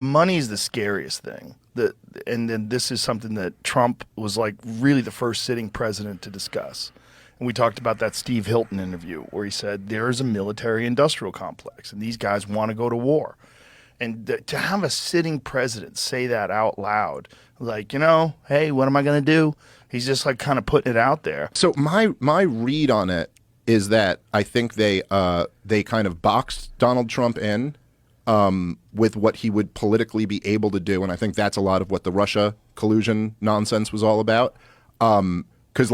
Money's the scariest thing. And then this is something that Trump was like really the first sitting president to discuss. And we talked about that Steve Hilton interview where he said there is a military industrial complex and these guys want to go to war. And to have a sitting president say that out loud, like, hey, what am I going to do? He's just like kind of putting it out there. So my read on it is that I think they kind of boxed Donald Trump in with what he would politically be able to do, and I think that's a lot of what the Russia collusion nonsense was all about. Because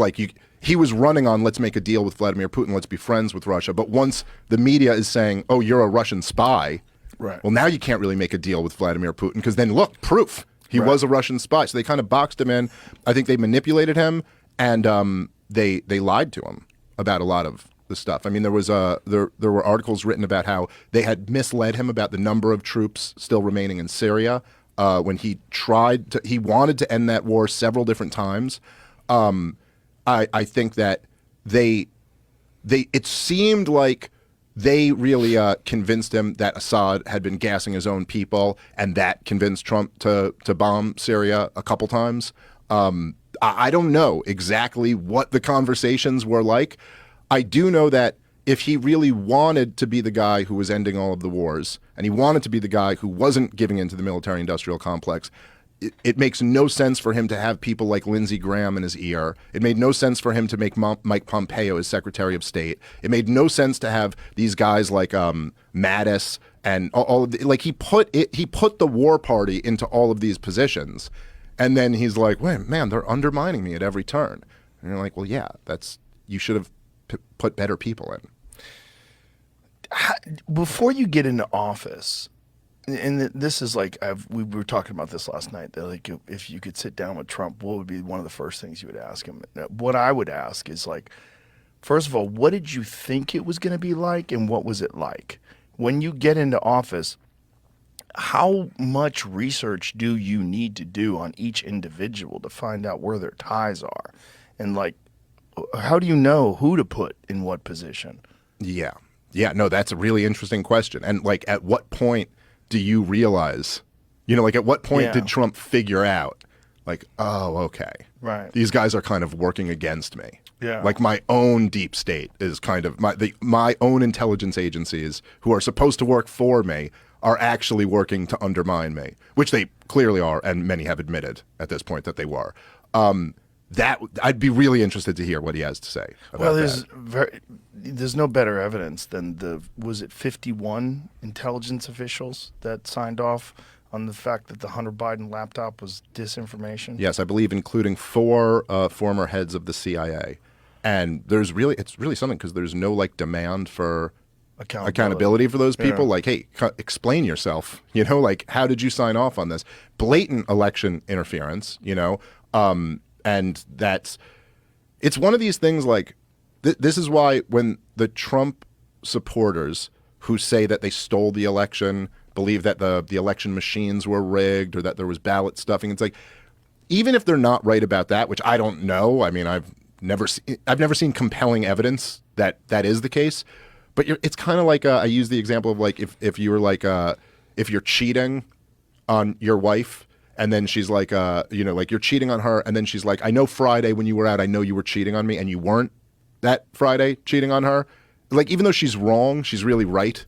he was running on let's make a deal with Vladimir Putin, let's be friends with Russia. But once the media is saying, "Oh, you're a Russian spy," right? Well, now you can't really make a deal with Vladimir Putin because then look, proof he was a Russian spy. So they kind of boxed him in. I think they manipulated him, and they lied to him about a lot of the stuff. I mean, there were articles written about how they had misled him about the number of troops still remaining in Syria when he wanted to end that war several different times. I think that it seemed like they really convinced him that Assad had been gassing his own people, and that convinced Trump to bomb Syria a couple times. I don't know exactly what the conversations were like. I do know that if he really wanted to be the guy who was ending all of the wars, and he wanted to be the guy who wasn't giving into the military-industrial complex, it makes no sense for him to have people like Lindsey Graham in his ear. It made no sense for him to make Mike Pompeo his Secretary of State. It made no sense to have these guys like Mattis and all of he put the war party into all of these positions, and then he's like, "Wait, man, they're undermining me at every turn." And you're like, "Well, yeah, you should have put better people in." Before you get into office, and this is like we were talking about this last night. That like if you could sit down with Trump, what would be one of the first things you would ask him? What I would ask is like, first of all, what did you think it was going to be like, and what was it like when you get into office? How much research do you need to do on each individual to find out where their ties are, and like, how do you know who to put in what position? Yeah, no, that's a really interesting question. And like, at what point do you realize, at what point did Trump figure out, like, oh, okay, right, these guys are kind of working against me. Yeah, like my own deep state is kind of my own intelligence agencies who are supposed to work for me are actually working to undermine me, which they clearly are, and many have admitted at this point that they were. That I'd be really interested to hear what he has to say about there's no better evidence than was it 51 intelligence officials that signed off on the fact that the Hunter Biden laptop was disinformation? Yes, I believe including 4 former heads of the CIA. And it's really something because there's no like demand for accountability for those people. Yeah. Like, hey, explain yourself, like, how did you sign off on this? Blatant election interference, and it's one of these things like, this is why when the Trump supporters who say that they stole the election, believe that the election machines were rigged or that there was ballot stuffing, it's like, even if they're not right about that, which I don't know, I mean, I've never seen compelling evidence that is the case, but it's kind of like, I use the example of like, if you were like, if you're cheating on your wife, and then she's like, like you're cheating on her. And then she's like, I know Friday when you were out, I know you were cheating on me and you weren't that Friday cheating on her. Like, even though she's wrong, she's really right.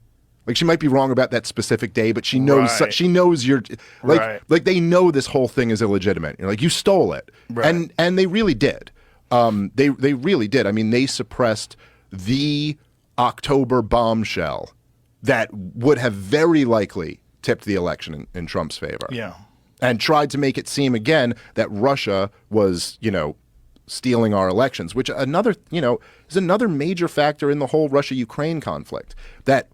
Like, she might be wrong about that specific day, but she knows, you're like, like they know this whole thing is illegitimate. You're like, you stole it. Right. And they really did. They really did. I mean, they suppressed the October bombshell that would have very likely tipped the election in Trump's favor. Yeah. And tried to make it seem again that Russia was, stealing our elections, which is another major factor in the whole Russia-Ukraine conflict. That,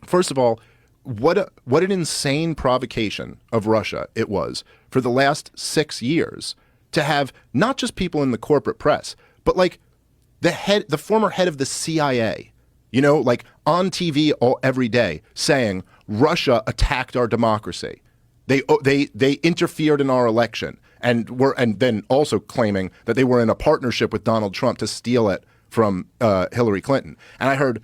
first of all, what an insane provocation of Russia it was for the last 6 years to have not just people in the corporate press, but like the former head of the CIA, like on TV every day saying Russia attacked our democracy. They interfered in our election and then also claiming that they were in a partnership with Donald Trump to steal it from Hillary Clinton. And I heard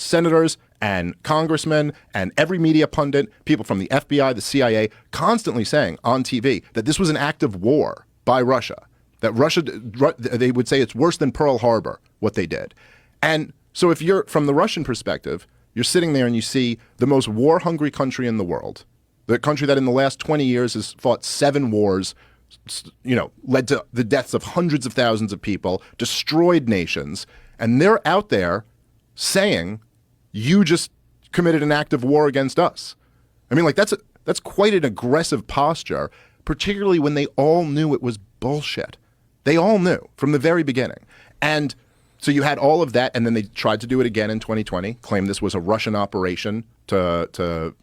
senators and congressmen and every media pundit, people from the FBI, the CIA, constantly saying on TV that this was an act of war by Russia, that they would say it's worse than Pearl Harbor, what they did. And so if you're, from the Russian perspective, you're sitting there and you see the most war-hungry country in the world, the country that in the last 20 years has fought 7 wars, led to the deaths of hundreds of thousands of people, destroyed nations, and they're out there saying, you just committed an act of war against us. I mean, like, that's quite an aggressive posture, particularly when they all knew it was bullshit. They all knew from the very beginning. And so you had all of that, and then they tried to do it again in 2020, claimed this was a Russian operation to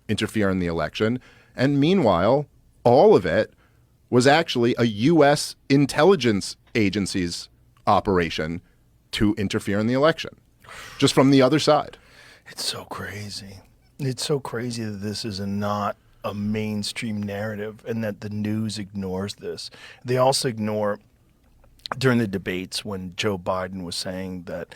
interfere in the election. And meanwhile, all of it was actually a U.S. intelligence agency's operation to interfere in the election, just from the other side. It's so crazy. It's so crazy that this is not a mainstream narrative and that the news ignores this. They also ignore during the debates when Joe Biden was saying that,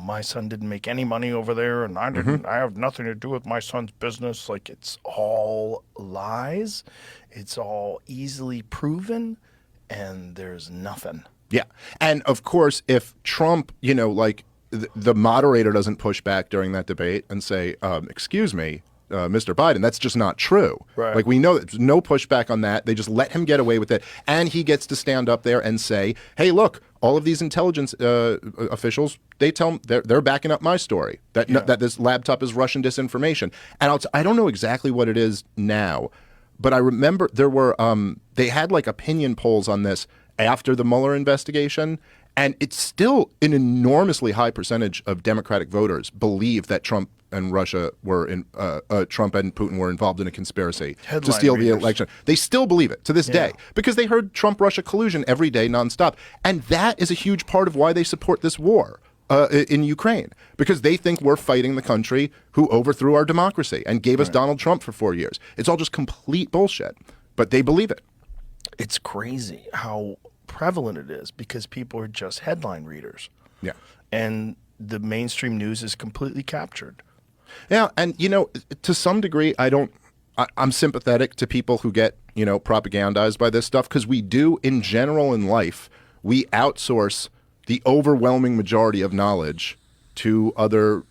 my son didn't make any money over there and I didn't, I have nothing to do with my son's business. Like, it's all lies. It's all easily proven and there's nothing. Yeah. And of course, if Trump, the moderator doesn't push back during that debate and say, excuse me, Mr. Biden, that's just not true. Right. Like, we know there's no pushback on that. They just let him get away with it. And he gets to stand up there and say, hey, look, all of these intelligence officials, they tell them they're backing up my story, that this laptop is Russian disinformation. And I don't know exactly what it is now, but I remember there were they had like opinion polls on this after the Mueller investigation. And it's still an enormously high percentage of Democratic voters believe that Trump and Russia were Trump and Putin were involved in a conspiracy to steal the election. They still believe it to this day because they heard Trump-Russia collusion every day nonstop. And that is a huge part of why they support this war in Ukraine, because they think we're fighting the country who overthrew our democracy and gave us Donald Trump for 4 years. It's all just complete bullshit, but they believe it. It's crazy how prevalent it is because people are just headline readers. Yeah. And the mainstream news is completely captured. Yeah, and to some degree, I'm sympathetic to people who get, propagandized by this stuff, because we do, in general in life, we outsource the overwhelming majority of knowledge to other